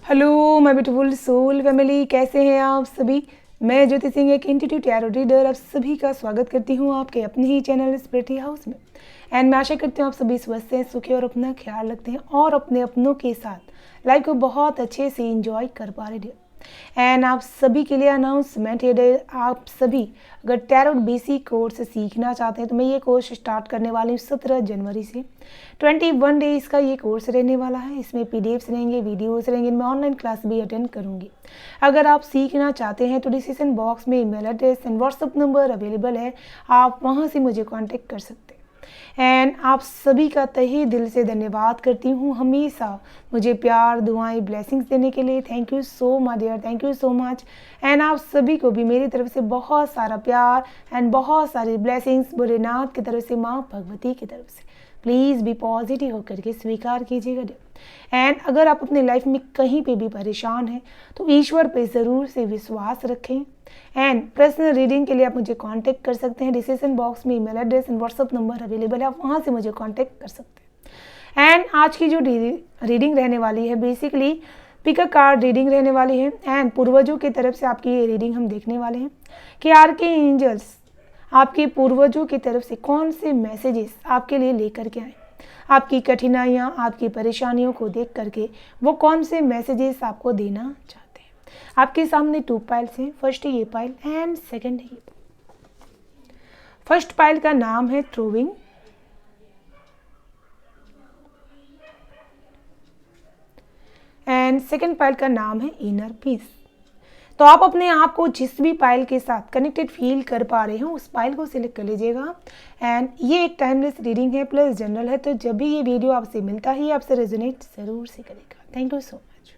Hello my beautiful soul family, कैसे हैं आप सभी। मैं ज्योति सिंह, एक इंट्यूटिव टैरो रीडर, आप सभी का स्वागत करती हूँ आपके अपने ही चैनल स्पिरिटी हाउस में। एंड मैं आशा करती हूँ आप सभी स्वस्थ हैं, सुखी और अपना ख्याल रखते हैं और अपने अपनों के साथ लाइफ को बहुत अच्छे से इंजॉय कर पा रहे हैं। एंड आप सभी के लिए अनाउंसमेंट है, आप सभी अगर टैरोट बेसिक कोर्स सीखना चाहते हैं तो मैं ये कोर्स स्टार्ट करने वाली हूँ 17 जनवरी से। 21 डेज़ का ये कोर्स रहने वाला है। इसमें पीडीएफ्स रहेंगे, वीडियोस रहेंगे, मैं ऑनलाइन क्लास भी अटेंड करूँगी। अगर आप सीखना चाहते हैं तो डिस्क्रिप्शन बॉक्स में email address and WhatsApp number available है, आप वहाँ से मुझे कॉन्टेक्ट कर सकते हैं। एंड आप सभी का तहे दिल से धन्यवाद करती हूँ हमेशा मुझे प्यार, दुआएं, ब्लेसिंग्स देने के लिए। Thank you so much dear, thank you so much. And आप सभी को भी मेरी तरफ से बहुत सारा प्यार एंड बहुत सारी ब्लेसिंग्स भोलेनाथ की तरफ से, माँ भगवती की तरफ से। प्लीज़ भी पॉजिटिव होकर के स्वीकार कीजिएगा। एंड अगर आप अपने लाइफ में कहीं पे भी परेशान हैं तो ईश्वर पे ज़रूर से विश्वास रखें। एंड पर्सनल रीडिंग के लिए आप मुझे कांटेक्ट कर सकते हैं। डिस्क्रिप्शन बॉक्स में email address and WhatsApp number available है, आप वहाँ से मुझे कांटेक्ट कर सकते हैं। एंड आज की जो रीडिंग रहने वाली है basically pick a card reading रहने वाली है। एंड पूर्वजों की तरफ से आपकी ये रीडिंग हम देखने वाले हैं कि आर्के एंजल्स आपके पूर्वजों की तरफ से कौन से मैसेजेस आपके लिए लेकर के आए। आपकी कठिनाइयाँ, आपकी परेशानियों को देख करके वो कौन से मैसेजेस आपको देना चाहते हैं। आपके सामने 2 पाइल्स हैं। फर्स्ट है ये पाइल एंड सेकंड है ये। फर्स्ट पाइल का नाम है थ्रोइंग एंड सेकंड पाइल का नाम है इनर पीस। तो आप अपने आप को जिस भी पाइल के साथ कनेक्टेड फील कर पा रहे हो उस पाइल को सिलेक्ट कर लीजिएगा। एंड ये एक टाइमलेस रीडिंग है प्लस जनरल है, तो जब भी ये वीडियो आपसे मिलता ही आपसे रेजोनेट जरूर से करेगा। Thank you so much.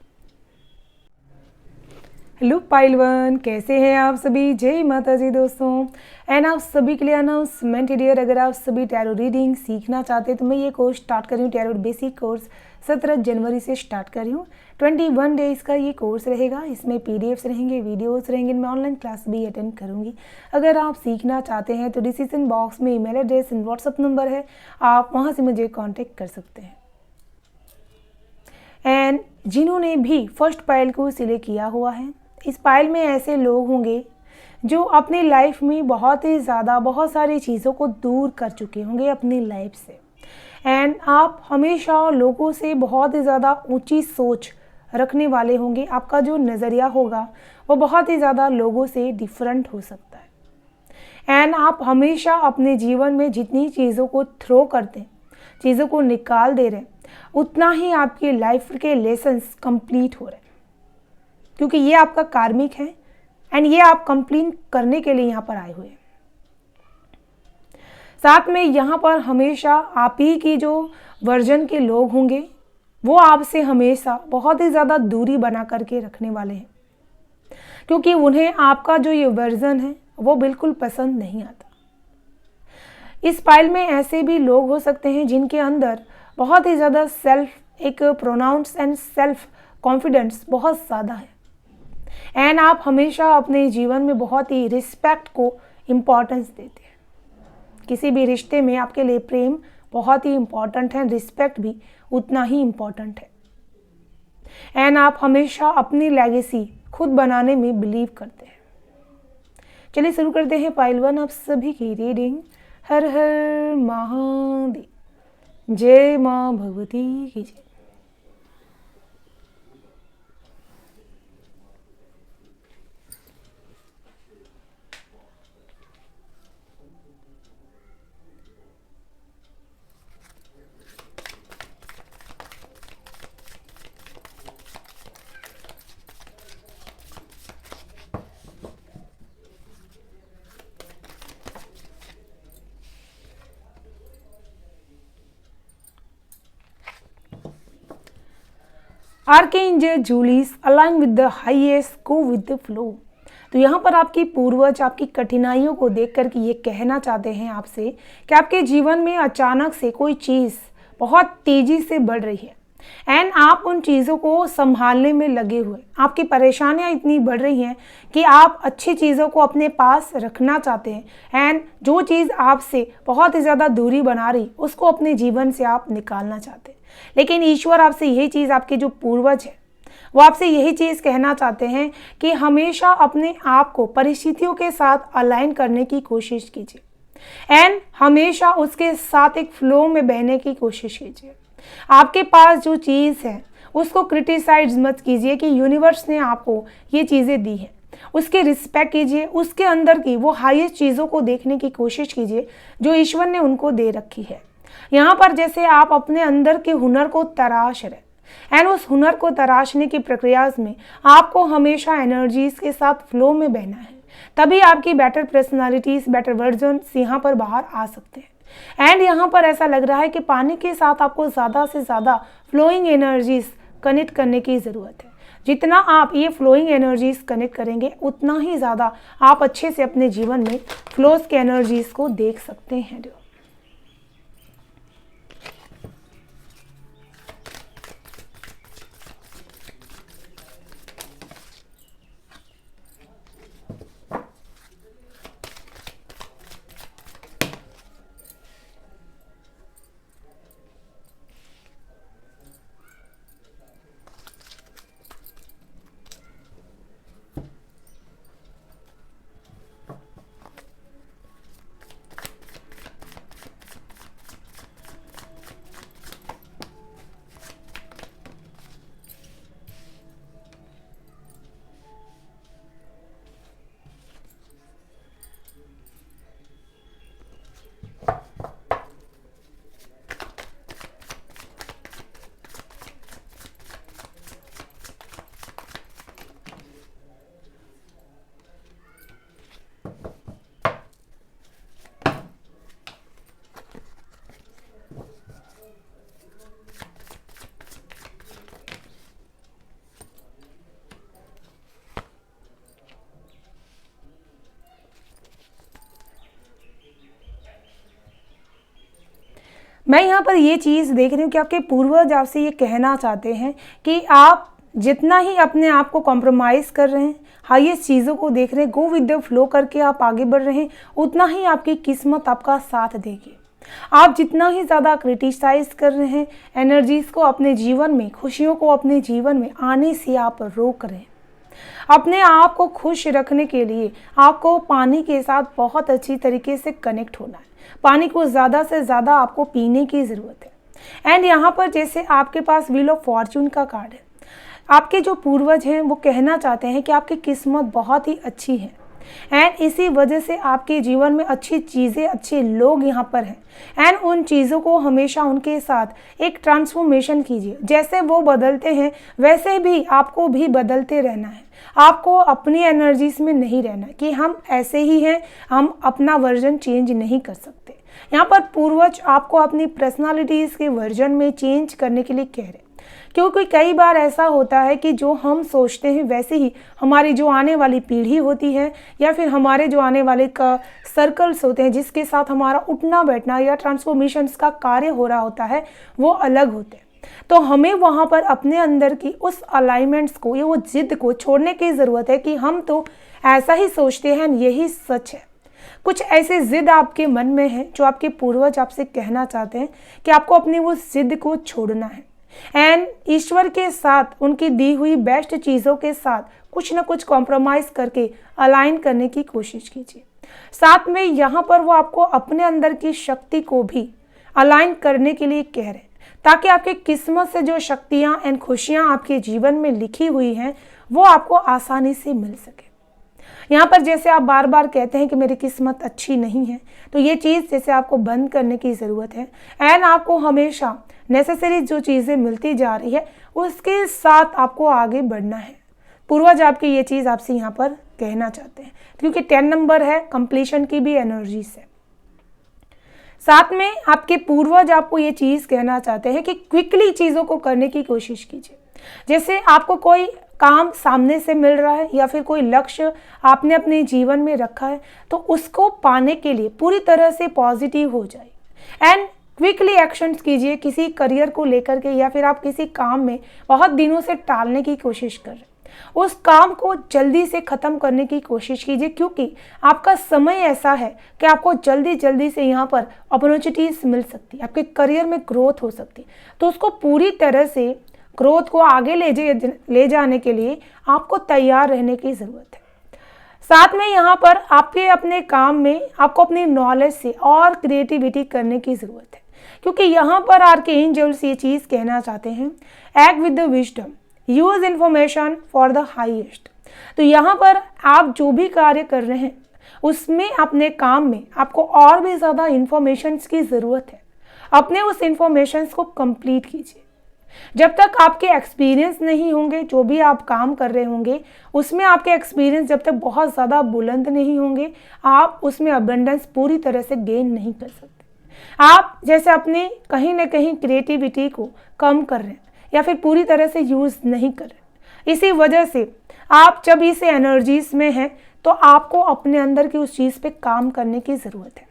Hello pile 1, कैसे हैं आप सभी। जय माता जी दोस्तों। एंड आप सभी के लिए अनाउंसमेंट डियर, अगर आप सभी टैरो रीडिंग सीखना चाहते हैं तो मैं ये कोर्स स्टार्ट कर रही हूँ। टैरो बेसिक कोर्स 17 जनवरी से स्टार्ट कर रही हूँ। 21 डेज़ का ये कोर्स रहेगा। इसमें पीडीएफ्स रहेंगे, वीडियोस रहेंगे, मैं ऑनलाइन क्लास भी अटेंड करूँगी। अगर आप सीखना चाहते हैं तो डिस्क्रिप्शन बॉक्स में email address and WhatsApp number है, आप वहाँ से मुझे कॉन्टेक्ट कर सकते हैं। एंड जिन्होंने भी फर्स्ट पाइल को सिलेक्ट किया हुआ है, इस पाइल में ऐसे लोग होंगे जो अपनी लाइफ में बहुत ही ज़्यादा बहुत सारी चीज़ों को दूर कर चुके होंगे अपनी लाइफ से। एंड आप हमेशा लोगों से बहुत ही ज़्यादा ऊंची सोच रखने वाले होंगे। आपका जो नज़रिया होगा वो बहुत ही ज़्यादा लोगों से डिफरेंट हो सकता है। एंड आप हमेशा अपने जीवन में जितनी चीज़ों को थ्रो करते हैं, चीज़ों को निकाल दे रहे हैं, उतना ही आपकी लाइफ के लेसन्स कंप्लीट हो रहे हैं, क्योंकि ये आपका कार्मिक है एंड ये आप कंप्लीट करने के लिए यहाँ पर आए हुए हैं। साथ में यहाँ पर हमेशा आप ही की जो वर्जन के लोग होंगे वो आपसे हमेशा बहुत ही ज़्यादा दूरी बना करके रखने वाले हैं, क्योंकि उन्हें आपका जो ये वर्जन है वो बिल्कुल पसंद नहीं आता। इस पाइल में ऐसे भी लोग हो सकते हैं जिनके अंदर बहुत ही ज़्यादा एक प्रोनाउंस एंड सेल्फ कॉन्फिडेंस बहुत ज़्यादा है। एंड आप हमेशा अपने जीवन में बहुत ही रिस्पेक्ट को इम्पॉर्टेंस देते हैं। किसी भी रिश्ते में आपके लिए प्रेम बहुत ही इम्पॉर्टेंट है, रिस्पेक्ट भी उतना ही इम्पॉर्टेंट है। एंड आप हमेशा अपनी लेगेसी खुद बनाने में बिलीव करते हैं। चलिए शुरू करते हैं पाइल 1 आप सभी की रीडिंग। हर हर महादेव, जय माँ भगवती की जय। Archangel Julius align with the highest, go with the flow. तो यहाँ पर आपकी पूर्वज आपकी कठिनाइयों को देख कर के ये कहना चाहते हैं आपसे कि आपके जीवन में अचानक से कोई चीज़ बहुत तेज़ी से बढ़ रही है एंड आप उन चीज़ों को संभालने में लगे हुए। आपकी परेशानियाँ इतनी बढ़ रही हैं कि आप अच्छी चीज़ों को अपने पास रखना चाहते हैं एंड जो चीज़ आपसे बहुत ही ज़्यादा दूरी बना रही उसको अपने जीवन से आप निकालना चाहते हैं। लेकिन ईश्वर आपसे यही चीज़, आपके जो पूर्वज हैं वो आपसे यही चीज़ कहना चाहते हैं कि हमेशा अपने आप को परिस्थितियों के साथ अलाइन करने की कोशिश कीजिए एंड हमेशा उसके साथ एक फ्लो में बहने की कोशिश कीजिए। आपके पास जो चीज़ है उसको क्रिटिसाइज मत कीजिए कि यूनिवर्स ने आपको ये चीज़ें दी हैं, उसके रिस्पेक्ट कीजिए, उसके अंदर की वो हाईएस्ट चीज़ों को देखने की कोशिश कीजिए जो ईश्वर ने उनको दे रखी है। यहाँ पर जैसे आप अपने अंदर के हुनर को तराश रहे एंड उस हुनर को तराशने की प्रक्रिया में आपको हमेशा एनर्जीज के साथ फ्लो में बहना है, तभी आपकी बेटर पर्सनालिटीज, बेटर वर्जन्स यहाँ पर बाहर आ सकते हैं। एंड यहाँ पर ऐसा लग रहा है कि पानी के साथ आपको ज़्यादा से ज़्यादा फ्लोइंग एनर्जीज कनेक्ट करने की ज़रूरत है। जितना आप ये फ्लोइंग एनर्जीज कनेक्ट करेंगे उतना ही ज़्यादा आप अच्छे से अपने जीवन में फ्लोज के एनर्जीज को देख सकते हैं। मैं यहाँ पर ये चीज़ देख रही हूँ कि आपके पूर्वज आपसे ये कहना चाहते हैं कि आप जितना ही अपने आप को कॉम्प्रोमाइज़ कर रहे हैं, हाईएस्ट चीज़ों को देख रहे हैं, गो विद द फ्लो करके आप आगे बढ़ रहे हैं, उतना ही आपकी किस्मत आपका साथ देगी। आप जितना ही ज़्यादा क्रिटिसाइज कर रहे हैं, एनर्जीज़ को अपने जीवन में, खुशियों को अपने जीवन में आने से आप रोक रहे हैं। अपने आप को खुश रखने के लिए आपको पानी के साथ बहुत अच्छी तरीके से कनेक्ट होना है। पानी को ज़्यादा से ज़्यादा आपको पीने की ज़रूरत है। एंड यहाँ पर जैसे आपके पास व्हील ऑफ फॉर्चून का कार्ड है, आपके जो पूर्वज हैं वो कहना चाहते हैं कि आपकी किस्मत बहुत ही अच्छी है एंड इसी वजह से आपके जीवन में अच्छी चीज़ें, अच्छे लोग यहाँ पर हैं एंड उन चीज़ों को हमेशा उनके साथ एक ट्रांसफॉर्मेशन कीजिए। जैसे वो बदलते हैं वैसे भी आपको भी बदलते रहना है। आपको अपनी एनर्जीज में नहीं रहना कि हम ऐसे ही हैं, हम अपना वर्जन चेंज नहीं कर सकते। यहाँ पर पूर्वज आपको अपनी पर्सनालिटीज़ के वर्जन में चेंज करने के लिए कह रहे हैं, क्योंकि कई बार ऐसा होता है कि जो हम सोचते हैं वैसे ही हमारी जो आने वाली पीढ़ी होती है या फिर हमारे जो आने वाले का सर्कल्स होते हैं जिसके साथ हमारा उठना बैठना या ट्रांसफॉर्मेशंस का कार्य हो रहा होता है वो अलग होते हैं। तो हमें वहाँ पर अपने अंदर की उस अलाइनमेंट्स को या वो जिद को छोड़ने की ज़रूरत है कि हम तो ऐसा ही सोचते हैं, यही सच है। कुछ ऐसे जिद आपके मन में है जो आपके पूर्वज आपसे कहना चाहते हैं कि आपको अपनी वो जिद को छोड़ना है एंड ईश्वर के साथ, उनकी दी हुई बेस्ट चीज़ों के साथ कुछ ना कुछ कॉम्प्रोमाइज़ करके अलाइन करने की कोशिश कीजिए। साथ में यहाँ पर वो आपको अपने अंदर की शक्ति को भी अलाइन करने के लिए कह रहे हैं ताकि आपकी किस्मत से जो शक्तियाँ एंड खुशियाँ आपके जीवन में लिखी हुई हैं वो आपको आसानी से मिल सके। यहाँ पर जैसे आप बार बार कहते हैं कि मेरी किस्मत अच्छी नहीं है, तो ये चीज़ जैसे आपको बंद करने की ज़रूरत है एंड आपको हमेशा नेसेसरी जो चीज़ें मिलती जा रही है उसके साथ आपको आगे बढ़ना है। पूर्वज आपकी ये चीज़ आपसे यहाँ पर कहना चाहते हैं क्योंकि 10 नंबर है, कंप्लीशन की भी एनर्जीज है। साथ में आपके पूर्वज आपको ये चीज़ कहना चाहते हैं कि क्विकली चीज़ों को करने की कोशिश कीजिए। जैसे आपको कोई काम सामने से मिल रहा है या फिर कोई लक्ष्य आपने अपने जीवन में रखा है तो उसको पाने के लिए पूरी तरह से पॉजिटिव हो जाइए एंड क्विकली एक्शंस कीजिए किसी करियर को लेकर के या फिर आप किसी काम में बहुत दिनों से टालने की कोशिश कर रहे हैं, उस काम को जल्दी से ख़त्म करने की कोशिश कीजिए क्योंकि आपका समय ऐसा है कि आपको जल्दी जल्दी से यहाँ पर अपॉर्चुनिटीज़ मिल सकती है, आपके करियर में ग्रोथ हो सकती है। तो उसको पूरी तरह से ग्रोथ को आगे ले जाने के लिए आपको तैयार रहने की ज़रूरत है। साथ में यहाँ पर आपके अपने काम में आपको अपनी नॉलेज से और क्रिएटिविटी करने की ज़रूरत है, क्योंकि यहाँ पर आर्कएंजल्स ये चीज़ कहना चाहते हैं, act with the wisdom, use information for the highest. तो यहाँ पर आप जो भी कार्य कर रहे हैं उसमें अपने काम में आपको और भी ज़्यादा इन्फॉर्मेशंस की ज़रूरत है। अपने उस इन्फॉर्मेशंस को कंप्लीट कीजिए। जब तक आपके एक्सपीरियंस नहीं होंगे, जो भी आप काम कर रहे होंगे उसमें आपके एक्सपीरियंस जब तक बहुत ज़्यादा बुलंद नहीं होंगे, आप उसमें अबंडेंस पूरी तरह से गेन नहीं कर सकते। आप जैसे अपने कहीं ना कहीं क्रिएटिविटी को कम कर रहे हैं या फिर पूरी तरह से यूज़ नहीं कर रहे। इसी वजह से आप जब इस एनर्जीज में हैं तो आपको अपने अंदर की उस चीज़ पे काम करने की ज़रूरत है।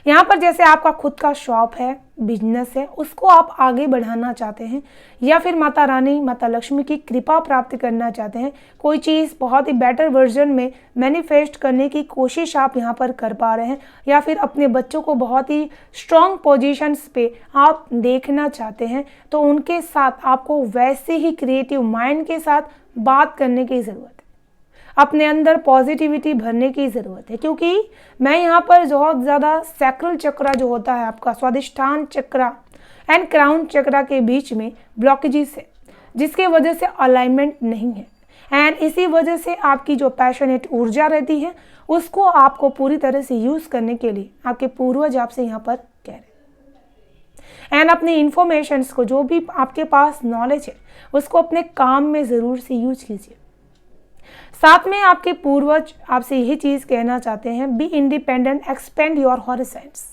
यहाँ पर जैसे आपका खुद का शॉप है, बिजनेस है, उसको आप आगे बढ़ाना चाहते हैं या फिर माता रानी, माता लक्ष्मी की कृपा प्राप्त करना चाहते हैं, कोई चीज़ बहुत ही बेटर वर्जन में मैनिफेस्ट करने की कोशिश आप यहाँ पर कर पा रहे हैं, या फिर अपने बच्चों को बहुत ही स्ट्रॉन्ग पोजीशंस पे आप देखना चाहते हैं, तो उनके साथ आपको वैसे ही क्रिएटिव माइंड के साथ बात करने की ज़रूरत है। अपने अंदर पॉजिटिविटी भरने की ज़रूरत है, क्योंकि मैं यहाँ पर बहुत ज़्यादा सैक्रल चक्रा जो होता है आपका, स्वादिष्ठान चक्रा एंड क्राउन चक्रा के बीच में ब्लॉकेजेस है, जिसके वजह से अलाइनमेंट नहीं है। एंड इसी वजह से आपकी जो पैशनेट ऊर्जा रहती है उसको आपको पूरी तरह से यूज़ करने के लिए आपके पूर्वज आपसे यहाँ पर कह रहे हैं। एंड अपनी इंफॉर्मेशंस को, जो भी आपके पास नॉलेज है, उसको अपने काम में ज़रूर से यूज कीजिए। साथ में आपके पूर्वज आपसे यही चीज़ कहना चाहते हैं, बी इंडिपेंडेंट, एक्सपेंड योर हॉरिज़ॉन्स।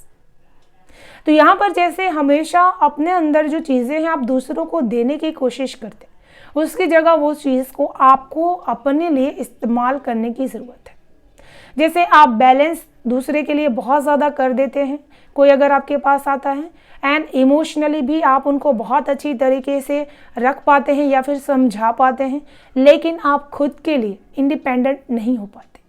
तो यहाँ पर जैसे हमेशा अपने अंदर जो चीज़ें हैं आप दूसरों को देने की कोशिश करते हैं, उसकी जगह वो चीज़ को आपको अपने लिए इस्तेमाल करने की ज़रूरत है। जैसे आप बैलेंस दूसरे के लिए बहुत ज़्यादा कर देते हैं, कोई अगर आपके पास आता है, एंड इमोशनली भी आप उनको बहुत अच्छी तरीके से रख पाते हैं या फिर समझा पाते हैं, लेकिन आप खुद के लिए इंडिपेंडेंट नहीं हो पाते,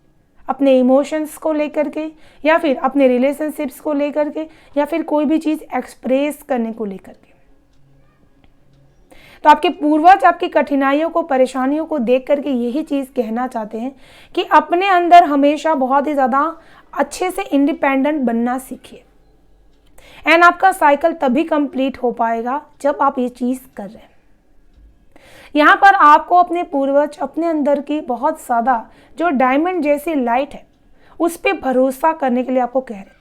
अपने इमोशंस को लेकर के या फिर अपने रिलेशनशिप्स को लेकर के या फिर कोई भी चीज़ एक्सप्रेस करने को लेकर के। तो आपके पूर्वज आपकी कठिनाइयों को, परेशानियों को देख करके यही चीज़ कहना चाहते हैं कि अपने अंदर हमेशा बहुत ही ज़्यादा अच्छे से इंडिपेंडेंट बनना सीखिए। एंड आपका साइकिल तभी कंप्लीट हो पाएगा जब आप ये चीज़ कर रहे हैं। यहाँ पर आपको अपने पूर्वज अपने अंदर की बहुत ज़्यादा जो डायमंड जैसी लाइट है उस पर भरोसा करने के लिए आपको कह रहे हैं।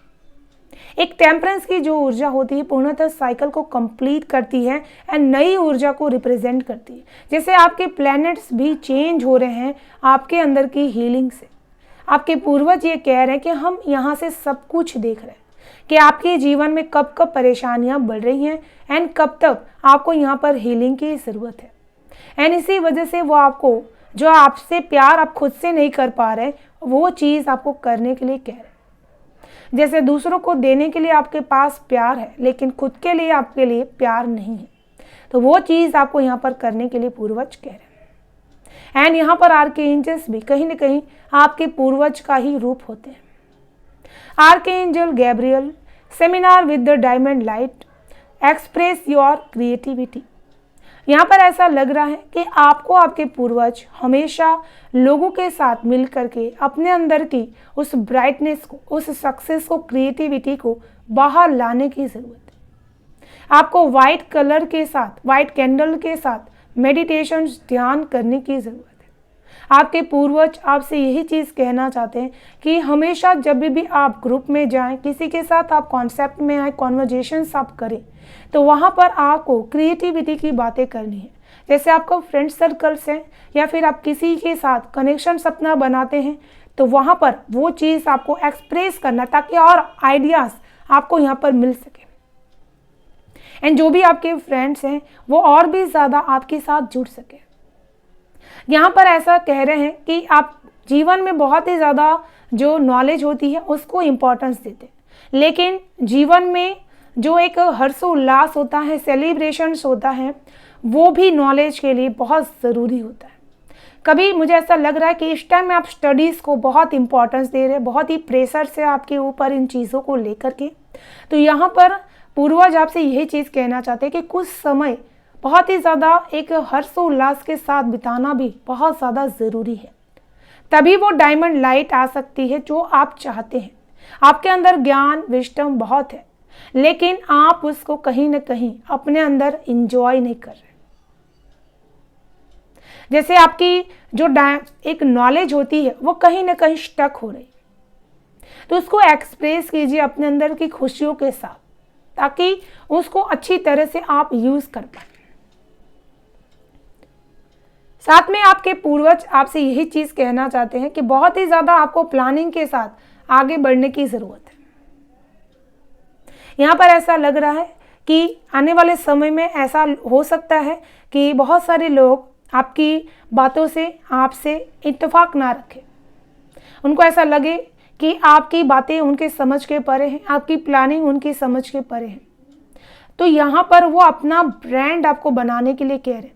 एक टेम्परेंस की जो ऊर्जा होती है पूर्णतः साइकिल को कंप्लीट करती है एंड नई ऊर्जा को रिप्रेजेंट करती है। जैसे आपके प्लैनेट्स भी चेंज हो रहे हैं आपके अंदर की हीलिंग से। आपके पूर्वज ये कह रहे हैं कि हम यहाँ से सब कुछ देख रहे हैं कि आपके जीवन में कब कब परेशानियाँ बढ़ रही हैं एंड कब तक आपको यहाँ पर हीलिंग की ज़रूरत है। एंड इसी वजह से वो आपको, जो आपसे प्यार आप खुद से नहीं कर पा रहे, वो चीज़ आपको करने के लिए कह रहे हैं। जैसे दूसरों को देने के लिए आपके पास प्यार है, लेकिन खुद के लिए आपके लिए प्यार नहीं है, तो वो चीज़ आपको यहाँ पर करने के लिए पूर्वज कह रहे हैं। एंड यहाँ पर आर्कएंजल्स भी कहीं ना कहीं आपके पूर्वज का ही रूप होते हैं। Archangel Gabriel, seminar with the diamond light, express your creativity. यहाँ पर ऐसा लग रहा है कि आपको आपके पूर्वज हमेशा लोगों के साथ मिल करके अपने अंदर की उस ब्राइटनेस को, उस सक्सेस को, क्रिएटिविटी को बाहर लाने की ज़रूरत है। आपको वाइट कलर के साथ, वाइट कैंडल के साथ मेडिटेशन, ध्यान करने की ज़रूरत है। आपके पूर्वज आपसे यही चीज़ कहना चाहते हैं कि हमेशा जब भी आप ग्रुप में जाएं, किसी के साथ आप कॉन्सेप्ट में आए, कॉन्वर्जेशंस आप करें, तो वहाँ पर आपको क्रिएटिविटी की बातें करनी है। जैसे आपका फ्रेंड सर्कल्स हैं या फिर आप किसी के साथ कनेक्शन अपना बनाते हैं, तो वहाँ पर वो चीज़ आपको एक्सप्रेस करना, ताकि और आइडियाज़ आपको यहाँ पर मिल सके। एंड जो भी आपके फ्रेंड्स हैं वो और भी ज़्यादा आपके साथ जुड़ सके। यहाँ पर ऐसा कह रहे हैं कि आप जीवन में बहुत ही ज़्यादा जो नॉलेज होती है उसको इम्पोर्टेंस देते हैं, लेकिन जीवन में जो एक हर्षोल्लास होता है, सेलिब्रेशंस होता है, वो भी नॉलेज के लिए बहुत ज़रूरी होता है। कभी मुझे ऐसा लग रहा है कि इस टाइम में आप स्टडीज़ को बहुत इम्पोर्टेंस दे रहे हैं, बहुत ही प्रेशर से आपके ऊपर इन चीज़ों को लेकर के। तो यहाँ पर पूर्वज आपसे यही चीज़ कहना चाहते हैं कि कुछ समय बहुत ही ज़्यादा एक हर्षोल्लास के साथ बिताना भी बहुत ज़्यादा ज़रूरी है। तभी वो डायमंड लाइट आ सकती है जो आप चाहते हैं। आपके अंदर ज्ञान विजडम बहुत है, लेकिन आप उसको कहीं ना कहीं अपने अंदर इंजॉय नहीं कर रहे। जैसे आपकी जो एक नॉलेज होती है वो कहीं ना कहीं स्टक हो रही, तो उसको एक्सप्रेस कीजिए अपने अंदर की खुशियों के साथ, ताकि उसको अच्छी तरह से आप यूज कर पाए। साथ में आपके पूर्वज आपसे यही चीज कहना चाहते हैं कि बहुत ही ज्यादा आपको प्लानिंग के साथ आगे बढ़ने की जरूरत है। यहाँ पर ऐसा लग रहा है कि आने वाले समय में ऐसा हो सकता है कि बहुत सारे लोग आपकी बातों से आपसे इत्तेफाक ना रखें। उनको ऐसा लगे कि आपकी बातें उनके समझ के परे हैं, आपकी प्लानिंग उनकी समझ के परे है। तो यहाँ पर वो अपना ब्रांड आपको बनाने के लिए कह रहे हैं।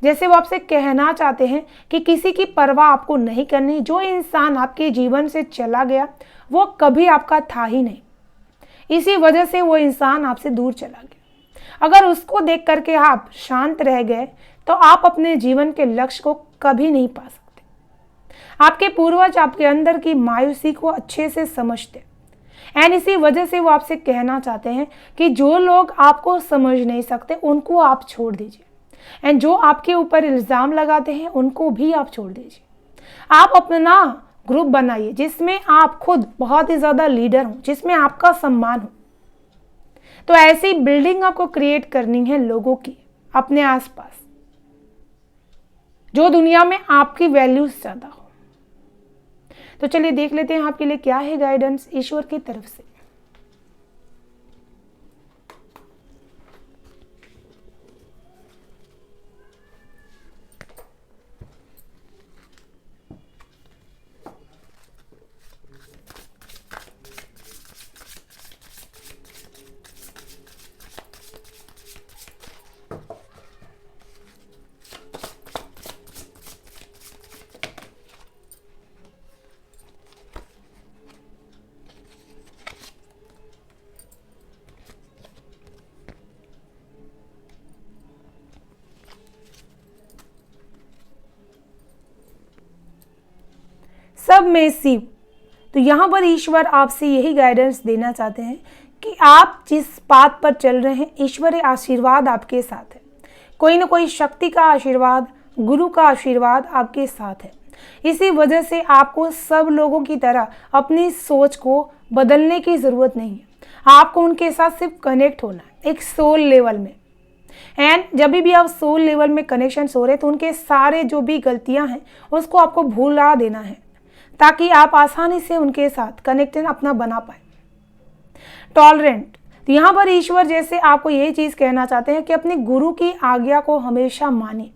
जैसे वो आपसे कहना चाहते हैं कि किसी की परवाह आपको नहीं करनी। जो इंसान आपके जीवन से चला गया वो कभी आपका था ही नहीं, इसी वजह से वो इंसान आपसे दूर चला गया। अगर उसको देख करके आप शांत रह गए तो आप अपने जीवन के लक्ष्य को कभी नहीं पा सकते। आपके पूर्वज आपके अंदर की मायूसी को अच्छे से समझते एंड इसी वजह से वो आपसे कहना चाहते हैं कि जो लोग आपको समझ नहीं सकते उनको आप छोड़ दीजिए, एंड जो आपके ऊपर इल्ज़ाम लगाते हैं उनको भी आप छोड़ दीजिए। आप अपना ग्रुप बनाइए जिसमें आप खुद बहुत ही ज़्यादा लीडर हो, जिसमें आपका सम्मान हो। तो ऐसी बिल्डिंग आपको क्रिएट करनी है लोगों की अपने आसपास, जो दुनिया में आपकी वैल्यूज ज़्यादा हो। तो चलिए देख लेते हैं आपके लिए क्या है गाइडेंस ईश्वर की तरफ से। सब में शिव। तो यहाँ पर ईश्वर आपसे यही गाइडेंस देना चाहते हैं कि आप जिस पाथ पर चल रहे हैं ईश्वरीय आशीर्वाद आपके साथ है। कोई ना कोई शक्ति का आशीर्वाद, गुरु का आशीर्वाद आपके साथ है। इसी वजह से आपको सब लोगों की तरह अपनी सोच को बदलने की ज़रूरत नहीं है। आपको उनके साथ सिर्फ कनेक्ट होना है एक सोल लेवल में। एंड जब भी आप सोल लेवल में कनेक्शन हो रहे तो उनके सारे जो भी गलतियां हैं उसको आपको भूला देना है, ताकि आप आसानी से उनके साथ कनेक्शन अपना बना पाए। टॉलरेंट। तो यहाँ पर ईश्वर जैसे आपको यही चीज़ कहना चाहते हैं कि अपने गुरु की आज्ञा को हमेशा माने।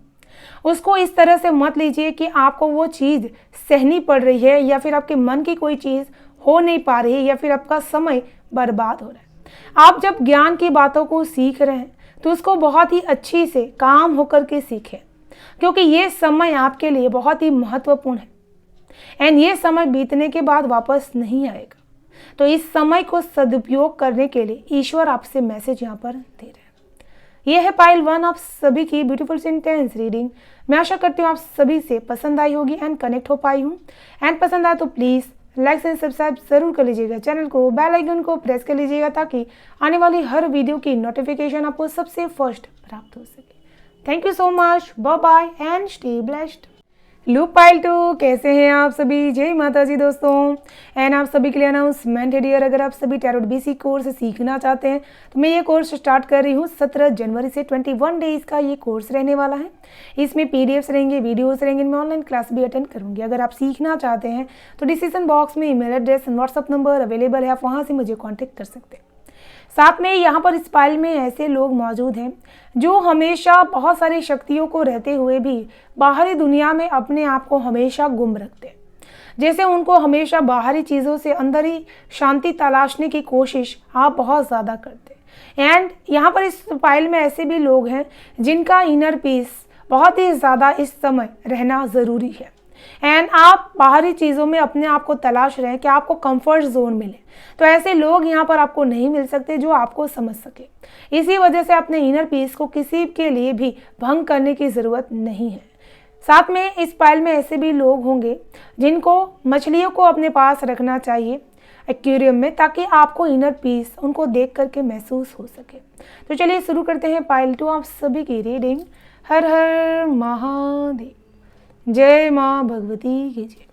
उसको इस तरह से मत लीजिए कि आपको वो चीज़ सहनी पड़ रही है या फिर आपके मन की कोई चीज़ हो नहीं पा रही है या फिर आपका समय बर्बाद हो रहा है। आप जब ज्ञान की बातों को सीख रहे हैं तो उसको बहुत ही अच्छी से काम होकर के सीखें, क्योंकि ये समय आपके लिए बहुत ही महत्वपूर्ण है एंड ये समय बीतने के बाद वापस नहीं आएगा। तो इस समय को सदुपयोग करने के लिए ईश्वर आपसे मैसेज यहाँ पर दे रहे हैं। ये है पाइल 1 आप सभी की ब्यूटीफुल सेंटेंस रीडिंग। मैं आशा करती हूँ आप सभी से पसंद आई होगी एंड कनेक्ट हो पाई हूँ। एंड पसंद आए तो प्लीज़ लाइक एंड सब्सक्राइब जरूर कर लीजिएगा, चैनल को बेल आइकन को प्रेस कर लीजिएगा, ताकि आने वाली हर वीडियो की नोटिफिकेशन आपको सबसे फर्स्ट प्राप्त हो सके। Thank you so much, bye bye and stay blessed. लूप पाइल 2 कैसे हैं आप सभी? जय माता जी दोस्तों। एंड आप सभी के लिए अनाउंसमेंट है डियर, अगर आप सभी टैरोट बीसी कोर्स सीखना चाहते हैं तो मैं ये कोर्स स्टार्ट कर रही हूँ 17 जनवरी से। 21 डेज का ये कोर्स रहने वाला है। इसमें पीडीएफ्स रहेंगे, वीडियोस रहेंगे, मैं ऑनलाइन क्लास भी अटेंड करूँगी। अगर आप सीखना चाहते हैं तो डिस्क्रिप्शन बॉक्स में email address WhatsApp number available है, आप वहाँ से मुझे कॉन्टेक्ट कर सकते हैं। साथ में यहाँ पर इस पाइल में ऐसे लोग मौजूद हैं जो हमेशा बहुत सारी शक्तियों को रहते हुए भी बाहरी दुनिया में अपने आप को हमेशा गुम रखते हैं। जैसे उनको हमेशा बाहरी चीज़ों से अंदर ही शांति तलाशने की कोशिश आप बहुत ज़्यादा करते हैं। एंड यहाँ पर इस पाइल में ऐसे भी लोग हैं जिनका इनर पीस बहुत ही ज़्यादा इस समय रहना ज़रूरी है। एंड आप बाहरी चीज़ों में अपने आप को तलाश रहे हैं कि आपको कंफर्ट जोन मिले, तो ऐसे लोग यहाँ पर आपको नहीं मिल सकते जो आपको समझ सके। इसी वजह से अपने इनर पीस को किसी के लिए भी भंग करने की ज़रूरत नहीं है। साथ में इस पाइल में ऐसे भी लोग होंगे जिनको मछलियों को अपने पास रखना चाहिए एक्वेरियम में, ताकि आपको इनर पीस उनको देख करके महसूस हो सके। तो चलिए शुरू करते हैं पाइल 2 आप सभी की रीडिंग। हर हर महादेव, जय माँ भगवती की जय।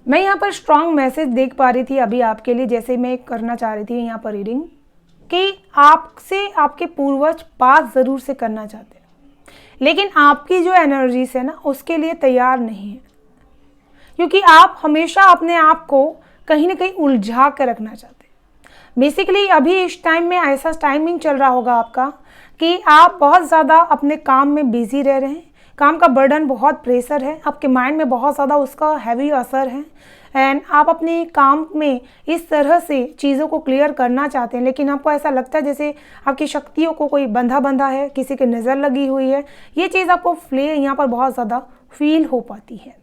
मैं यहाँ पर स्ट्रॉन्ग मैसेज देख पा रही थी अभी आपके लिए, जैसे मैं करना चाह रही थी यहाँ पर रीडिंग, कि आपसे आपके पूर्वज बात ज़रूर से करना चाहते हैं, लेकिन आपकी जो एनर्जीज है ना उसके लिए तैयार नहीं है, क्योंकि आप हमेशा अपने आप को कहीं ना कहीं उलझा कर रखना चाहते हैं। बेसिकली अभी इस टाइम में ऐसा टाइमिंग चल रहा होगा आपका कि आप बहुत ज़्यादा अपने काम में बिजी रह रहे हैं, काम का बर्डन बहुत प्रेशर है, आपके माइंड में बहुत ज़्यादा उसका हैवी असर है, एंड आप अपने काम में इस तरह से चीज़ों को क्लियर करना चाहते हैं, लेकिन आपको ऐसा लगता है जैसे आपकी शक्तियों को कोई बंधा है, किसी की नज़र लगी हुई है। ये चीज़ आपको यहाँ पर बहुत ज़्यादा फील हो पाती है।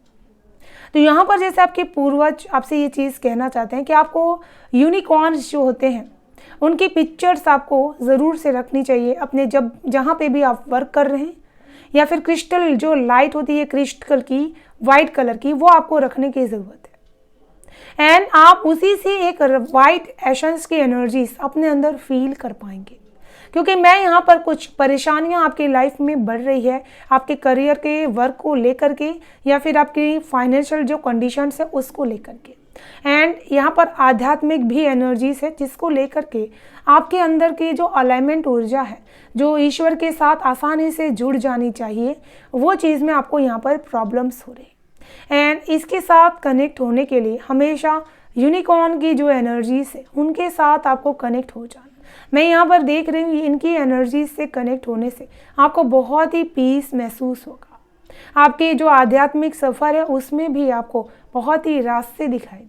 तो यहाँ पर जैसे आपके पूर्वज आपसे ये चीज़ कहना चाहते हैं कि आपको यूनिकॉर्न्स जो होते हैं उनकी पिक्चर्स आपको ज़रूर से रखनी चाहिए अपने जहाँ पे भी आप वर्क कर रहे हैं, या फिर क्रिस्टल जो लाइट होती है क्रिस्टल की वाइट कलर की, वो आपको रखने की ज़रूरत है। एंड आप उसी से एक वाइट एसेंस की एनर्जीज अपने अंदर फील कर पाएंगे, क्योंकि मैं यहाँ पर कुछ परेशानियाँ आपकी लाइफ में बढ़ रही है, आपके करियर के वर्क को लेकर के, या फिर आपकी फाइनेंशियल जो कंडीशंस है उसको लेकर के। एंड यहाँ पर आध्यात्मिक भी एनर्जीज है जिसको लेकर के आपके अंदर की जो अलाइनमेंट ऊर्जा है, जो ईश्वर के साथ आसानी से जुड़ जानी चाहिए, वो चीज़ में आपको यहाँ पर प्रॉब्लम्स हो रही। एंड इसके साथ कनेक्ट होने के लिए हमेशा यूनिकॉर्न की जो एनर्जीज है उनके साथ आपको कनेक्ट हो जाना। मैं यहाँ पर देख रही हूँ इनकी एनर्जीज से कनेक्ट होने से आपको बहुत ही पीस महसूस होगा। आपके जो आध्यात्मिक सफ़र है उसमें भी आपको बहुत ही रास्ते दिखाई दें।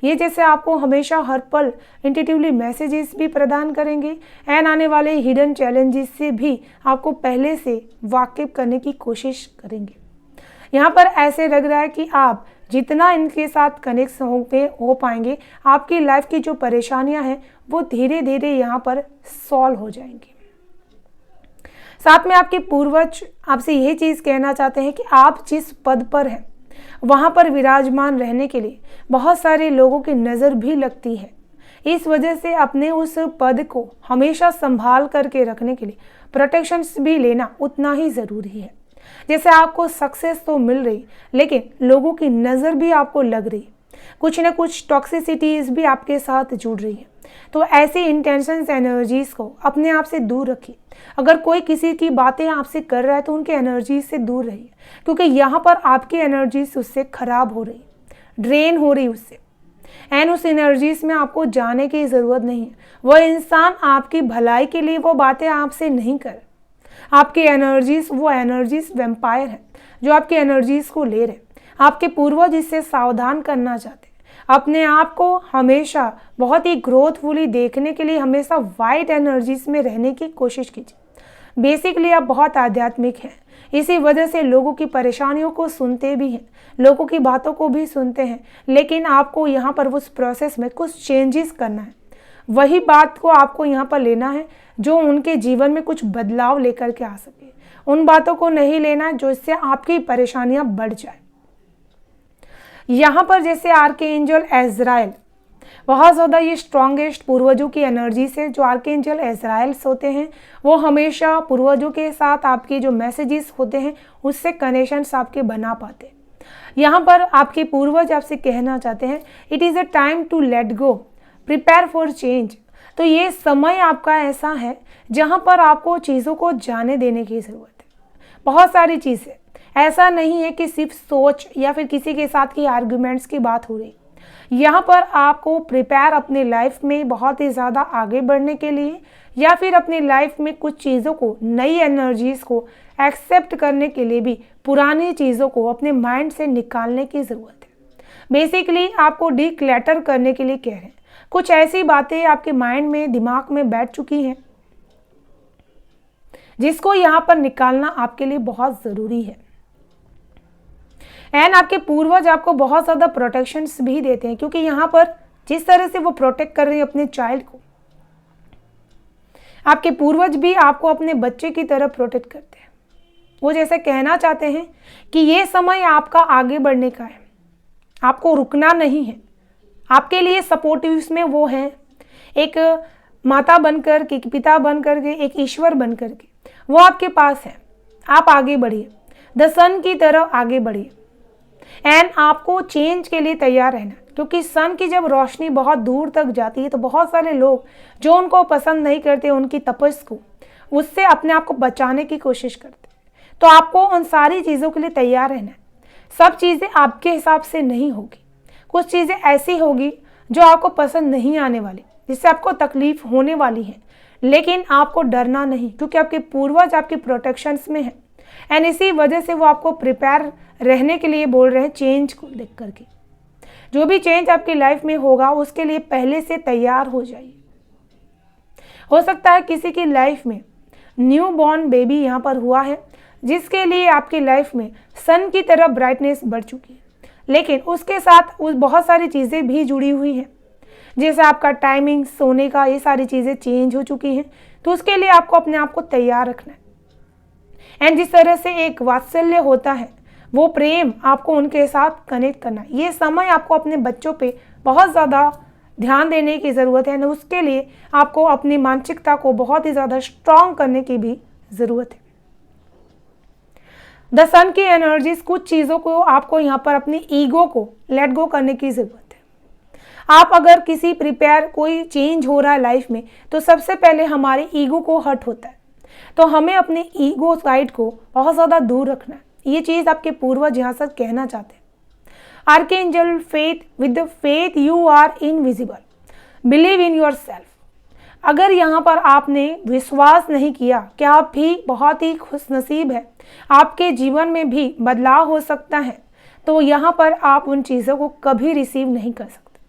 ये जैसे आपको हमेशा हर पल इंट्यूटिवली मैसेजेस भी प्रदान करेंगे, एंड आने वाले हिडन चैलेंजेस से भी आपको पहले से वाकिफ करने की कोशिश करेंगे। यहाँ पर ऐसे लग रहा है कि आप जितना इनके साथ कनेक्ट हो पाएंगे, आपकी लाइफ की जो परेशानियां हैं वो धीरे धीरे यहाँ पर सॉल्व हो जाएंगी। साथ में आपके पूर्वज आपसे यही चीज़ कहना चाहते हैं कि आप जिस पद पर हैं वहाँ पर विराजमान रहने के लिए बहुत सारे लोगों की नज़र भी लगती है। इस वजह से अपने उस पद को हमेशा संभाल करके रखने के लिए प्रोटेक्शंस भी लेना उतना ही ज़रूरी है। जैसे आपको सक्सेस तो मिल रही, लेकिन लोगों की नज़र भी आपको लग रही, कुछ ना कुछ टॉक्सिसिटीज़ भी आपके साथ जुड़ रही है। तो ऐसी इंटेंशंस एनर्जीज़ को अपने आप से दूर रखिए। अगर कोई किसी की बातें आपसे कर रहा है तो उनके एनर्जीज से दूर रहिए, क्योंकि यहाँ पर आपकी एनर्जीज उससे खराब हो रही, ड्रेन हो रही उससे। एंड उस एनर्जीज में आपको जाने की ज़रूरत नहीं है। वह इंसान आपकी भलाई के लिए वो बातें आपसे नहीं कर। आपकी एनर्जीज, वो एनर्जीज वैम्पायर है जो आपकी एनर्जीज को ले रहे। आपके पूर्वज इससे सावधान करना चाहते हैं। अपने आप को हमेशा बहुत ही ग्रोथफुली देखने के लिए हमेशा वाइट एनर्जीज में रहने की कोशिश कीजिए। बेसिकली आप बहुत आध्यात्मिक हैं, इसी वजह से लोगों की परेशानियों को सुनते भी हैं, लोगों की बातों को भी सुनते हैं, लेकिन आपको यहाँ पर उस प्रोसेस में कुछ चेंजेस करना है। वही बात को आपको यहाँ पर लेना है जो उनके जीवन में कुछ बदलाव लेकर के आ सके। उन बातों को नहीं लेना जो इससे आपकी परेशानियां बढ़ जाए। यहाँ पर जैसे आर्कएंजल एजराइल, बहुत ज़्यादा ये स्ट्रॉन्गेस्ट पूर्वजों की एनर्जी से, जो आर्कएंजल एजराइल्स होते हैं वो हमेशा पूर्वजों के साथ आपके जो मैसेजेस होते हैं उससे कनेक्शंस आपके बना पाते हैं। यहाँ पर आपके पूर्वज आपसे कहना चाहते हैं it is a time to let go, prepare for change. तो ये समय आपका ऐसा है जहाँ पर आपको चीज़ों को जाने देने की ज़रूरत है। बहुत सारी चीज़ें, ऐसा नहीं है कि सिर्फ सोच या फिर किसी के साथ की आर्ग्यूमेंट्स की बात हो रही। यहाँ पर आपको प्रिपेयर अपने लाइफ में बहुत ही ज़्यादा आगे बढ़ने के लिए, या फिर अपनी लाइफ में कुछ चीज़ों को, नई एनर्जीज़ को एक्सेप्ट करने के लिए भी पुरानी चीज़ों को अपने माइंड से निकालने की ज़रूरत है। बेसिकली आपको डिक्लटर करने के लिए कह रहे हैं। कुछ ऐसी बातें आपके माइंड में, दिमाग में बैठ चुकी हैं जिसको यहाँ पर निकालना आपके लिए बहुत ज़रूरी है। एंड आपके पूर्वज आपको बहुत ज़्यादा प्रोटेक्शंस भी देते हैं, क्योंकि यहाँ पर जिस तरह से वो प्रोटेक्ट कर रहे हैं अपने चाइल्ड को, आपके पूर्वज भी आपको अपने बच्चे की तरह प्रोटेक्ट करते हैं। वो जैसे कहना चाहते हैं कि ये समय आपका आगे बढ़ने का है, आपको रुकना नहीं है। आपके लिए सपोर्टिव में वो हैं, एक माता बनकर के, एक पिता बनकर के, एक ईश्वर बनकर के वो आपके पास है। आप आगे बढ़िए, द सन की तरह आगे बढ़िए। एंड आपको चेंज के लिए तैयार रहना, क्योंकि सन की जब रोशनी बहुत दूर तक जाती है तो बहुत सारे लोग जो उनको पसंद नहीं करते, उनकी तपस को, उससे अपने आप को बचाने की कोशिश करते। तो आपको उन सारी चीज़ों के लिए तैयार रहना है। सब चीज़ें आपके हिसाब से नहीं होगी, कुछ चीज़ें ऐसी होगी जो आपको पसंद नहीं आने वाली, जिससे आपको तकलीफ होने वाली है, लेकिन आपको डरना नहीं, क्योंकि आपके पूर्वज आपके प्रोटेक्शंस में हैं। एंड इसी वजह से वो आपको प्रिपेयर रहने के लिए बोल रहे हैं, चेंज को देख करके। जो भी चेंज आपकी लाइफ में होगा उसके लिए पहले से तैयार हो जाइए। हो सकता है किसी की लाइफ में न्यू बॉर्न बेबी यहाँ पर हुआ है, जिसके लिए आपकी लाइफ में सन की तरह ब्राइटनेस बढ़ चुकी है, लेकिन उसके साथ उस बहुत सारी चीज़ें भी जुड़ी हुई हैं, जैसे आपका टाइमिंग, सोने का, ये सारी चीज़ें चेंज हो चुकी हैं। तो उसके लिए आपको अपने आप को तैयार रखना है। एंड जिस तरह से एक वात्सल्य होता है, वो प्रेम आपको उनके साथ कनेक्ट करना है। ये समय आपको अपने बच्चों पे बहुत ज़्यादा ध्यान देने की ज़रूरत है। उसके लिए आपको अपनी मानसिकता को बहुत ही ज़्यादा स्ट्रॉन्ग करने की भी ज़रूरत है। द सन की एनर्जीज, कुछ चीज़ों को आपको यहाँ पर अपनी ईगो को लेट गो करने की ज़रूरत है। आप अगर किसी प्रिपेयर, कोई चेंज हो रहा है लाइफ में, तो सबसे पहले हमारे ईगो को हर्ट होता है। तो हमें अपने ईगो साइड को बहुत ज़्यादा दूर रखना है। ये चीज़ आपके पूर्वज यहाँ से कहना चाहते हैं। Archangel faith, with the faith you are invisible, believe in yourself. अगर यहाँ पर आपने विश्वास नहीं किया कि आप भी बहुत ही खुशनसीब है, आपके जीवन में भी बदलाव हो सकता है, तो यहाँ पर आप उन चीज़ों को कभी रिसीव नहीं कर सकते।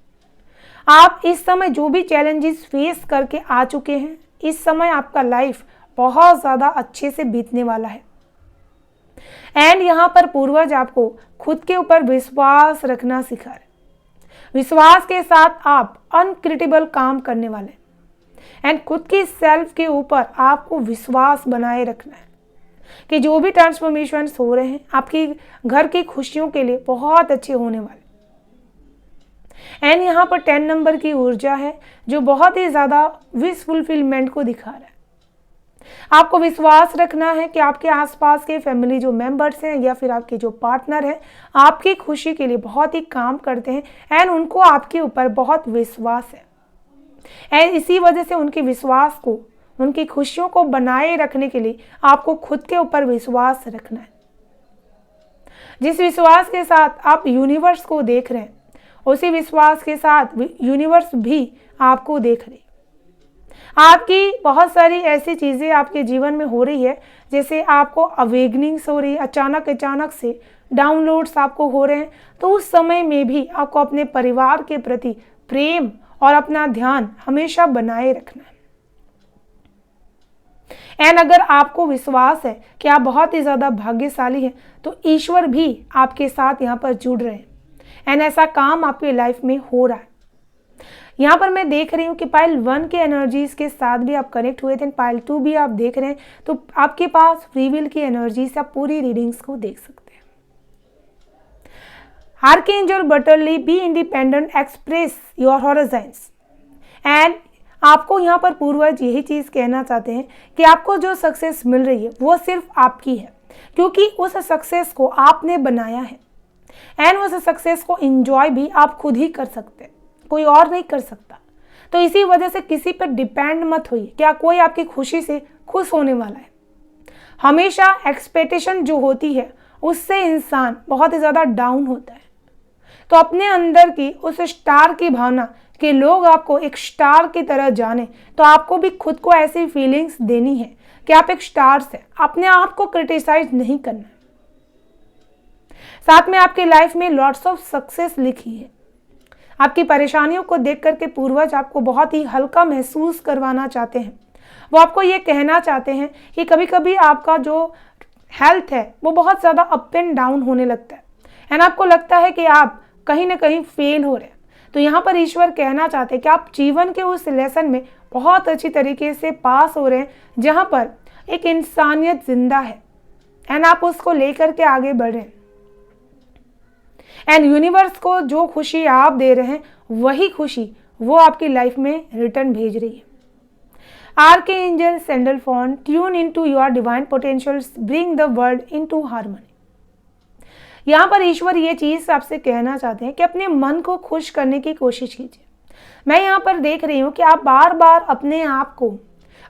आप इस समय जो भी चैलेंजेस फेस करके आ चुके हैं, इस समय आपका लाइफ बहुत ज़्यादा अच्छे से बीतने वाला है। एंड यहाँ पर पूर्वज आपको खुद के ऊपर विश्वास रखना सिखा रहे। विश्वास के साथ आप अनक्रिटिबल काम करने वाले हैं। एंड खुद की सेल्फ के ऊपर आपको विश्वास बनाए रखना है कि जो भी ट्रांसफॉर्मेशंस हो रहे हैं आपकी घर की खुशियों के लिए बहुत अच्छे होने वाले। एंड यहाँ पर 10 नंबर की ऊर्जा है जो बहुत ही ज़्यादा विश फुलफिलमेंट को दिखा रहा है। आपको विश्वास रखना है कि आपके आसपास के फैमिली जो मेंबर्स हैं या फिर आपके जो पार्टनर हैं आपकी खुशी के लिए बहुत ही काम करते हैं एंड उनको आपके ऊपर बहुत विश्वास है। एंड इसी वजह से उनके विश्वास को, उनकी खुशियों को बनाए रखने के लिए आपको खुद के ऊपर विश्वास रखना है। जिस विश्वास के साथ आप यूनिवर्स को देख रहे हैं उसी विश्वास के साथ यूनिवर्स भी आपको देख रही। आपकी बहुत सारी ऐसी चीज़ें आपके जीवन में हो रही है, जैसे आपको अवेगनिंग्स हो रही है, अचानक से डाउनलोड्स आपको हो रहे हैं, तो उस समय में भी आपको अपने परिवार के प्रति प्रेम और अपना ध्यान हमेशा बनाए रखना है। एंड अगर आपको विश्वास है कि आप बहुत ही ज़्यादा भाग्यशाली हैं, तो ईश्वर भी आपके साथ यहाँ पर जुड़ रहे हैं एंड ऐसा काम आपकी लाइफ में हो रहा है। यहाँ पर मैं देख रही हूँ कि पाइल 1 के एनर्जीज के साथ भी आप कनेक्ट हुए थे, पाइल 2 भी आप देख रहे हैं, तो आपके पास फ्री विल की एनर्जी से आप पूरी रीडिंग्स को देख सकते हैं। आर्कएंजल बटरली, be independent, express your horizons. And आपको यहाँ पर पूर्वज यही चीज़ कहना चाहते हैं कि आपको जो सक्सेस मिल रही है वो सिर्फ आपकी है, क्योंकि उस सक्सेस को आपने बनाया है एंड उस सक्सेस को एंजॉय भी आप खुद ही कर सकते हैं, कोई और नहीं कर सकता। तो इसी वजह से किसी पर डिपेंड मत होइए, क्या कोई आपकी खुशी से खुश होने वाला है। हमेशा एक्सपेक्टेशन जो होती है उससे इंसान बहुत ही ज़्यादा डाउन होता है। तो अपने अंदर की उस स्टार की भावना कि लोग आपको एक स्टार की तरह जाने, तो आपको भी खुद को ऐसी फीलिंग्स देनी है कि आप एक स्टार से, अपने आप को क्रिटिसाइज नहीं करना है। साथ में आपकी लाइफ में लॉट्स ऑफ सक्सेस लिखी है। आपकी परेशानियों को देख करके पूर्वज आपको बहुत ही हल्का महसूस करवाना चाहते हैं। वो आपको ये कहना चाहते हैं कि कभी कभी आपका जो हेल्थ है वो बहुत ज़्यादा अप एंड डाउन होने लगता है एंड आपको लगता है कि आप कहीं ना कहीं फेल हो रहे हैं। तो यहाँ पर ईश्वर कहना चाहते हैं कि आप जीवन के उस लेसन में बहुत अच्छी तरीके से पास हो रहे हैं, जहाँ पर एक इंसानियत जिंदा है एंड आप उसको लेकर के आगे बढ़ रहे हैं। एंड यूनिवर्स को जो खुशी आप दे रहे हैं वही खुशी वो आपकी लाइफ में रिटर्न भेज रही है। Archangel Sandalphon, tune into your divine potentials, bring the world into harmony. यहाँ पर ईश्वर ये चीज़ आपसे कहना चाहते हैं कि अपने मन को खुश करने की कोशिश कीजिए। मैं यहाँ पर देख रही हूँ कि आप बार बार अपने आप को,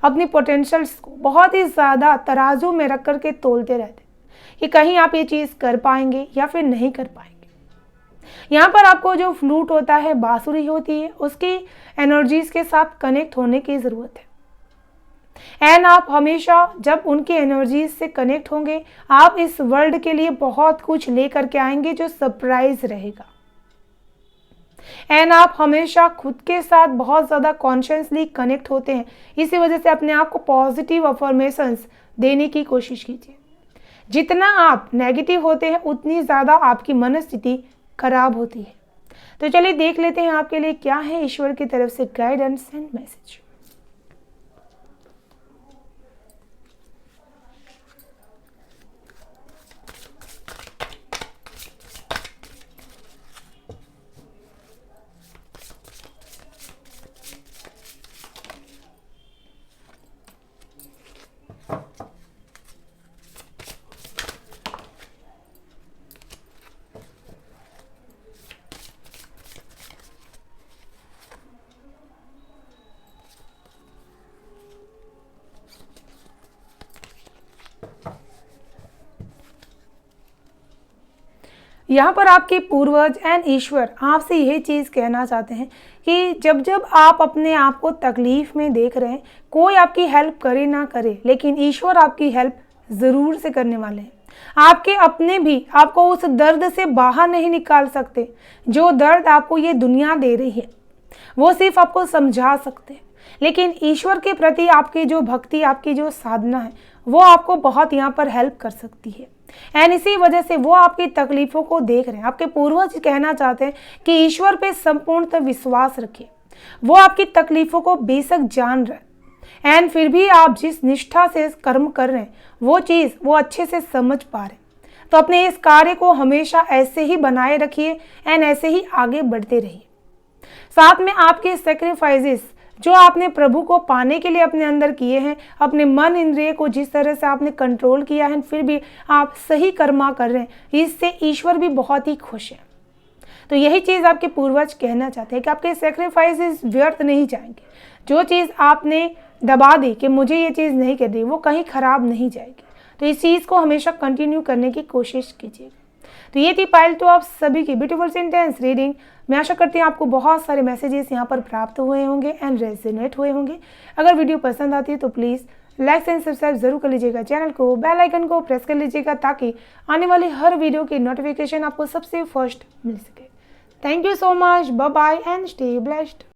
अपनी पोटेंशियल्स को बहुत ही ज़्यादा तराजू में रख कर के तोलते रहते हैं कि कहीं आप ये चीज़ कर पाएंगे या फिर नहीं कर पाएंगे। यहाँ पर आपको जो फ्लूट होता है, बांसुरी होती है, उसकी एनर्जीज के साथ कनेक्ट होने की ज़रूरत है। एंड आप हमेशा जब उनकी एनर्जीज से कनेक्ट होंगे, आप इस वर्ल्ड के लिए बहुत कुछ लेकर के आएंगे जो सरप्राइज रहेगा। एंड आप हमेशा खुद के साथ बहुत ज़्यादा कॉन्शियसली कनेक्ट होते हैं, इसी वजह से अपने आप को पॉजिटिव अफर्मेशंस देने की कोशिश कीजिए। जितना आप नेगेटिव होते हैं उतनी ज़्यादा आपकी मनस्थिति खराब होती है। तो चलिए देख लेते हैं आपके लिए क्या है ईश्वर की तरफ से गाइडेंस एंड मैसेज। यहाँ पर आपके पूर्वज एंड ईश्वर आपसे यही चीज़ कहना चाहते हैं कि जब जब आप अपने आप को तकलीफ में देख रहे हैं, कोई आपकी हेल्प करे ना करे, लेकिन ईश्वर आपकी हेल्प ज़रूर से करने वाले हैं। आपके अपने भी आपको उस दर्द से बाहर नहीं निकाल सकते। जो दर्द आपको ये दुनिया दे रही है वो सिर्फ आपको समझा सकते हैं, लेकिन ईश्वर के प्रति आपकी जो भक्ति, आपकी जो साधना है वो आपको बहुत यहाँ पर हेल्प कर सकती है। एंड इसी वजह से वो आपकी तकलीफ़ों को देख रहे हैं। आपके पूर्वज कहना चाहते हैं कि ईश्वर पे संपूर्णतः विश्वास रखिए। वो आपकी तकलीफ़ों को बेशक जान रहे हैं एंड फिर भी आप जिस निष्ठा से कर्म कर रहे हैं वो चीज़ वो अच्छे से समझ पा रहे हैं। तो अपने इस कार्य को हमेशा ऐसे ही बनाए रखिए एंड ऐसे ही आगे बढ़ते रहिए। साथ में आपके सेक्रीफाइसेस जो आपने प्रभु को पाने के लिए अपने अंदर किए हैं, अपने मन इंद्रिय को जिस तरह से आपने कंट्रोल किया है, फिर भी आप सही कर्मा कर रहे हैं, इससे ईश्वर भी बहुत ही खुश है। तो यही चीज़ आपके पूर्वज कहना चाहते हैं कि आपके सेक्रीफाइसेस व्यर्थ नहीं जाएंगे। जो चीज़ आपने दबा दी कि मुझे ये चीज़ नहीं करनी, वो कहीं खराब नहीं जाएगी। तो इस चीज़ को हमेशा कंटिन्यू करने की कोशिश कीजिएगा। तो ये थी पायल 2 आप सभी की ब्यूटीफुल सेंटेंस रीडिंग। मैं आशा करती हूँ आपको बहुत सारे मैसेजेस यहाँ पर प्राप्त हुए होंगे एंड रेजोनेट हुए होंगे। अगर वीडियो पसंद आती है तो प्लीज़ लाइक एंड सब्सक्राइब जरूर कर लीजिएगा, चैनल को बेल आइकन को प्रेस कर लीजिएगा ताकि आने वाली हर वीडियो की नोटिफिकेशन आपको सबसे फर्स्ट मिल सके। Thank you so much, bye bye and stay blessed.